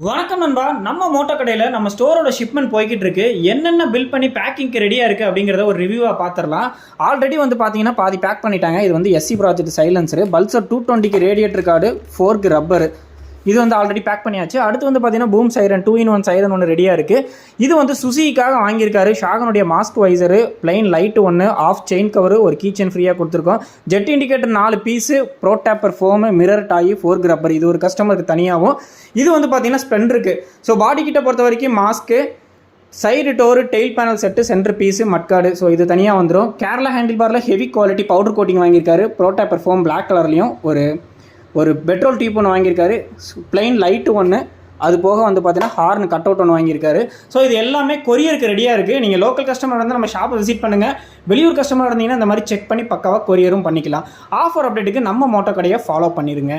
வணக்கம் நண்பா. நம்ம மோட்டோ கடையில் நம்ம ஸ்டோரோட ஷிப்மெண்ட் போய்கிட்டு இருக்கு. என்னென்ன பில் பண்ணி பேக்கிங்க்கு ரெடியாக இருக்குது அப்படிங்கிறத ஒரு ரிவ்யூவாக பார்த்துடலாம். ஆல்ரெடி வந்து பார்த்தீங்கன்னா பாதி பேக் பண்ணிட்டாங்க. இது வந்து எஸ்சி ப்ராஜெக்ட் சைலன்சரு, பல்சர் 220க்கு ரேடியேட்டர் கார்டு, 4க்கு ரப்பரு. இது வந்து ஆல்ரெடி பேக் பண்ணியாச்சு. அடுத்து வந்து பார்த்தீங்கன்னா பூம் சைரன் 2-in-1 சைரன் ஒன்று ரெடியாக இருக்குது. இது வந்து சுசிக்காக வாங்கியிருக்காரு. ஷாகனுடைய மாஸ்க் வைசரு, பிளைன் லைட்டு ஒன்று, ஆஃப் செயின் கவரு, ஒரு கீ செயின் ஃப்ரீயாக கொடுத்துருக்கோம். Jet indicator 4 piece, bro taper foam, mirror டாயி, 4க்கு ரப்பர். இது ஒரு கஸ்டமருக்கு தனியாகவும். இது வந்து பார்த்தீங்கன்னா ஸ்பெண்டருக்கு. ஸோ பாடி கிட்ட பொறுத்த வரைக்கும் mask, side door, tail panel set, centre piece, mudguard. So இது தனியாக வந்துடும். கேரளா ஹேண்டில் பாரில் ஹெவி குவாலிட்டி பவுடர் கோட்டிங் வாங்கியிருக்காரு. ப்ரோ டேப்பர் ஃபோம் பிளாக் கலர்லையும் ஒரு பெட்ரோல் டியூப் ஒன்று வாங்கியிருக்காரு. பிளைன் லைட்டு ஒன்று, அது போக வந்து பார்த்தீங்கன்னா ஹார்ன் கட் அவுட் ஒன்று வாங்கியிருக்காரு. ஸோ இது எல்லாமே கொரியருக்கு ரெடியாக இருக்குது. நீங்கள் லோக்கல் கஸ்டமர் வந்து நம்ம ஷாப்பை விசிட் பண்ணுங்கள். வெளியூர் கஸ்டமர் இருந்தீங்கன்னா இந்த மாதிரி செக் பண்ணி பக்காவாக கொரியரும் பண்ணிக்கலாம். ஆஃபர் அப்டேட்டுக்கு நம்ம மோட்டோ கடையை ஃபாலோ பண்ணிடுங்க.